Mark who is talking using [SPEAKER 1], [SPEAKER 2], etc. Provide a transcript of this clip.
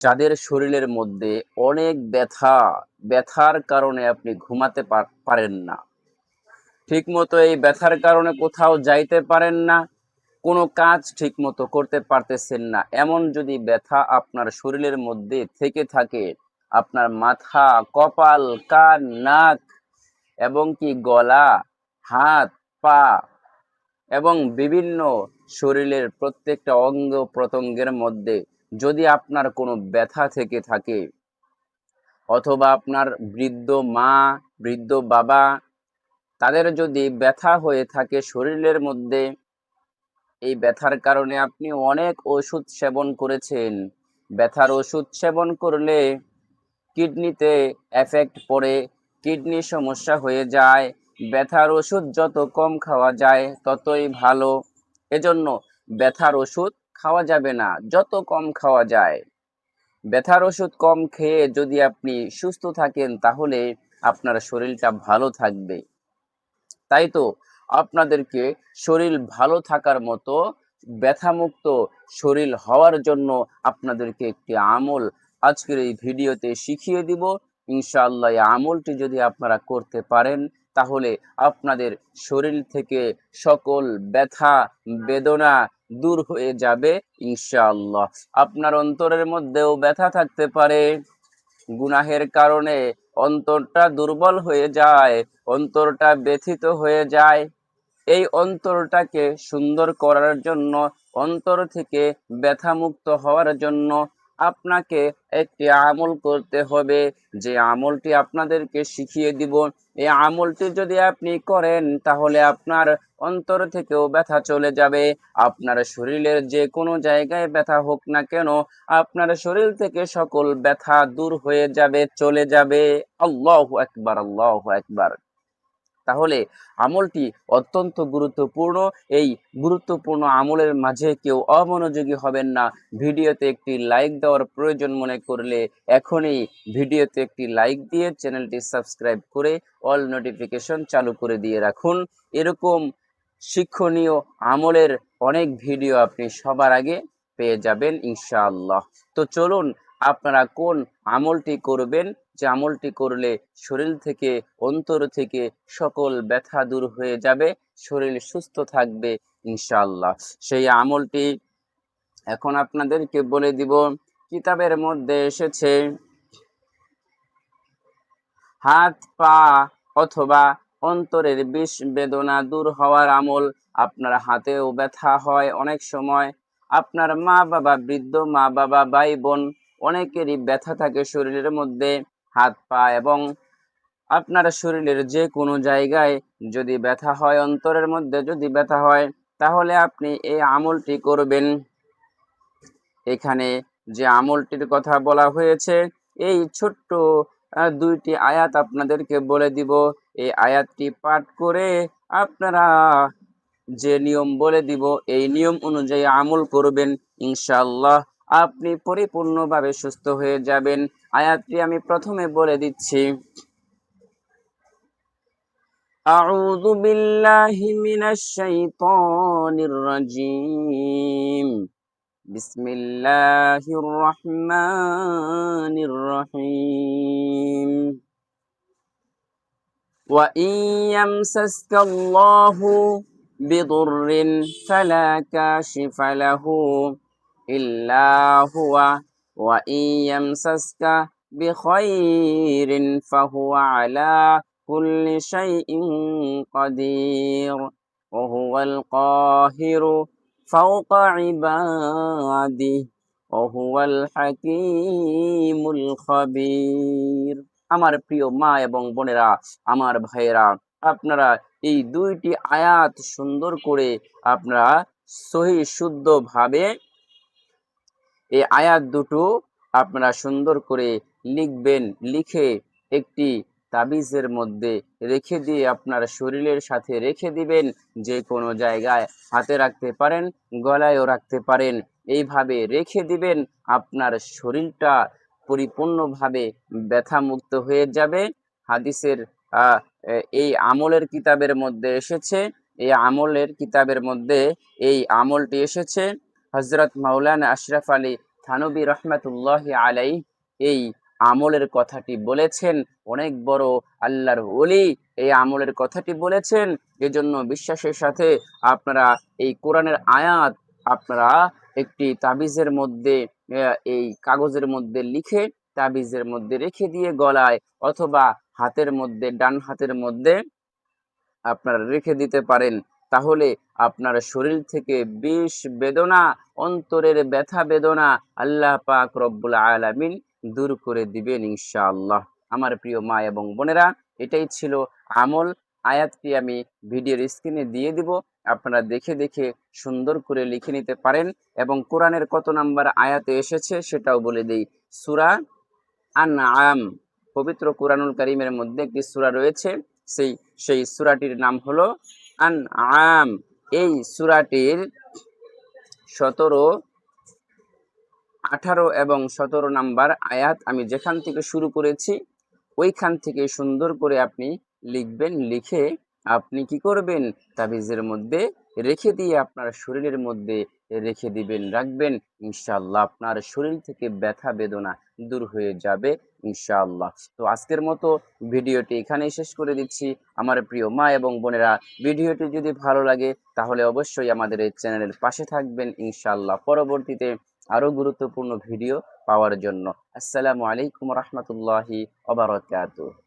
[SPEAKER 1] যাদের শরীরের মধ্যে অনেক ব্যথার কারণে আপনি ঘুমাতে পারেন না, ঠিক মতো এই ব্যথার কারণে কোথাও যাইতে পারেন না, কোনো কাজ ঠিক মতো করতে পারতেছেন না, এমন যদি ব্যথা আপনার শরীরের মধ্যে থেকে থাকে, আপনার মাথা, কপাল, কান, নাক এবং কি গলা, হাত, পা এবং বিভিন্ন শরীরের প্রত্যেকটা অঙ্গ প্রত্যঙ্গের মধ্যে যদি আপনার কোনো ব্যথা থেকে থাকে, অথবা আপনার বৃদ্ধ মা, বৃদ্ধ বাবা, তাদের যদি ব্যথা হয়ে থাকে শরীরের মধ্যে, এই ব্যথার কারণে আপনি অনেক ওষুধ সেবন করেছেন, ব্যথার ওষুধ সেবন করলে কিডনিতে এফেক্ট পড়ে, কিডনি সমস্যা হয়ে যায়, ব্যথার ওষুধ যত কম খাওয়া যায় ততই ভালো। এজন্য ব্যথার ওষুধ খাওয়া যাবে না, যত কম খাওয়া যায়। ব্যথার ওষুধ কম খেয়ে যদি আপনি সুস্থ থাকেন তাহলে আপনার শরীরটা ভালো থাকবে। তাই তো আপনাদেরকে শরীর ভালো থাকার মতো, ব্যথামুক্ত শরীর হওয়ার জন্য আপনাদেরকে একটি আমল আজকের এই ভিডিওতে শিখিয়ে দিব। ইনশাআল্লাহ এই আমলটি যদি আপনারা করতে পারেন তাহলে আপনাদের শরীর থেকে সকল ব্যথা বেদনা দূর হয়ে যাবে ইনশাআল্লাহ। আপনার অন্তরের মধ্যেও ব্যথা থাকতে পারে, গুনাহের কারণে অন্তরটা দুর্বল হয়ে যায়, অন্তরটা ব্যথিত হয়ে যায়। এই অন্তরটাকে সুন্দর করার জন্য, অন্তর থেকে ব্যথামুক্ত হওয়ার জন্য আপনাকে একটি আমল করতে হবে, যে আমলটি আপনাদেরকে শিখিয়ে দিব। এই আমলটি যদি আপনি করেন তাহলে আপনার অন্তর থেকেও ব্যথা চলে যাবে। আপনার শরীরের যে কোনো জায়গায় ব্যথা হোক না কেন, আপনার শরীর থেকে সকল ব্যথা দূর হয়ে যাবে, চলে যাবে। আল্লাহু আকবার, আল্লাহু আকবার। তাহলে আমলটি অত্যন্ত গুরুত্বপূর্ণ। এই গুরুত্বপূর্ণ আমলের মাঝে কেউ অমনোযোগী হবেন না। ভিডিওতে একটি লাইক দেওয়ার প্রয়োজন মনে করলে এখনই ভিডিওতে একটি লাইক দিয়ে চ্যানেলটি সাবস্ক্রাইব করে অল নোটিফিকেশন চালু করে দিয়ে রাখুন। এরকম শিক্ষণীয় আমলের অনেক ভিডিও আপনি সবার আগে পেয়ে যাবেন ইনশাআল্লাহ। তো চলুন, আপনারা কোন আমলটি করবেন, যে আমলটি করলে শরীর থেকে, অন্তর থেকে সকল ব্যথা দূর হয়ে যাবে, শরীর সুস্থ থাকবে ইনশাআল্লাহ। সেই আমলটি এখন আপনাদেরকে বলে দিব। কিতাবের মধ্যে এসেছে হাত, পা অথবা অন্তরের বিষ বেদনা দূর হওয়ার আমল। আপনার হাতেও ব্যথা হয় অনেক সময়, আপনার মা বাবা, বৃদ্ধ মা বাবা, ভাই বোন অনেকেরই ব্যথা থাকে শরীরের মধ্যে, হাত পা এবং আপনার শরীরের যে কোনো জায়গায় যদি ব্যথা হয়, অন্তরের মধ্যে যদি ব্যথা হয়, তাহলে আপনি এই আমলটি করবেন। এখানে যে আমলটির কথা বলা হয়েছে, এই ছোট্ট দুইটি আয়াত আপনাদেরকে বলে দিব। এই আয়াতটি পাঠ করে আপনারা যে নিয়ম বলে দিব, এই নিয়ম অনুযায়ী আমল করবেন, ইনশাআল্লাহ আপনি পরিপূর্ণভাবে সুস্থ হয়ে যাবেন। আয়াতটি আমি প্রথমে বলে দিচ্ছি। أعوذ بالله من الشيطان الرجيم بسم الله الرحمن الرحيم وإن يمسسك الله بضر فلا كاشف له إلا هو وإن يمسسك بخير فهو على كل شيء قدير وهو القاهر فوق عباده وهو الحكيم الخبير। আমার প্রিয় মা এবং বোনেরা, আমার ভাইয়েরা, আপনারা এই দুইটি আয়াত সুন্দর করে আপনারা সহি শুদ্ধ ভাবে এই আয়াত দুটো আপনারা সুন্দর করে লিখবেন, লিখে একটি তাবিজের মধ্যে রেখে দিয়ে আপনার শরীরের সাথে রেখে দিবেন। যে কোনো জায়গায় হাতে রাখতে পারেন, গলায়ও রাখতে পারেন, এইভাবে রেখে দিবেন। আপনার শরীরটা পরিপূর্ণভাবে ব্যথামুক্ত হয়ে যাবে। হাদিসের এই আমলের কিতাবের মধ্যে এসেছে, এই আমলের কিতাবের মধ্যে এই আমলটি এসেছে। হযরত মাওলানা আশরাফ আলী থানবী রহমাতুল্লাহি আলাইহি এই আমলের কথাটি বলেছেন। অনেক বড় আল্লাহর ওলি এই আমলের কথাটি বলেছেন। এজন্য বিশ্বাসের সাথে আপনারা এই কোরআনের আয়াত আপনারা একটি তাবিজের মধ্যে এই কাগজের মধ্যে লিখে তাবিজের মধ্যে রেখে দিয়ে গলায় অথবা হাতের মধ্যে, ডান হাতের মধ্যে আপনারা রেখে দিতে পারেন। তাহলে আপনার শরীর থেকে বিষ বেদনা, অন্তরের ব্যথা বেদনা আল্লাহ পাক রব্বুল আলামিন দূর করে দিবেন ইনশাআল্লাহ। আমার প্রিয় মা এবং বোনেরা, এটাই ছিল আমল। আয়াতটি আমি ভিডিওর স্ক্রিনে দিয়ে দিব, আপনারা দেখে দেখে সুন্দর করে লিখে নিতে পারেন। এবং কোরআনের কত নাম্বার আয়াতে এসেছে সেটাও বলে দেই। সূরা আনআম, পবিত্র কুরআনুল কারীমের মধ্যে একটি সূরা রয়েছে, সেই সূরাটির নাম হলো আনআম। এই সূরাটির 17, 18 এবং 17 নাম্বার আয়াত আমি যেখান থেকে শুরু করেছি ওইখান থেকে সুন্দর করে আপনি লিখবেন। লিখে আপনি কি করবেন, তাবিজের মধ্যে রেখে দিয়ে আপনার শরীরের মধ্যে রেখে দিবেন, রাখবেন। ইনশাআল্লাহ আপনার শরীর থেকে ব্যথা বেদনা দূর হয়ে যাবে ইনশাআল্লাহ। তো আজকের মতো ভিডিওটি এখানেই শেষ করে দিচ্ছি। আমার প্রিয় মা এবং বোনেরা, ভিডিওটি যদি ভালো লাগে তাহলে অবশ্যই আমাদের এই চ্যানেলের পাশে থাকবেন ইনশাআল্লাহ, পরবর্তীতে আরো গুরুত্বপূর্ণ ভিডিও পাওয়ার জন্য। আসসালামু আলাইকুম রহমতুল্লাহি ওয়া বারাকাতুহু।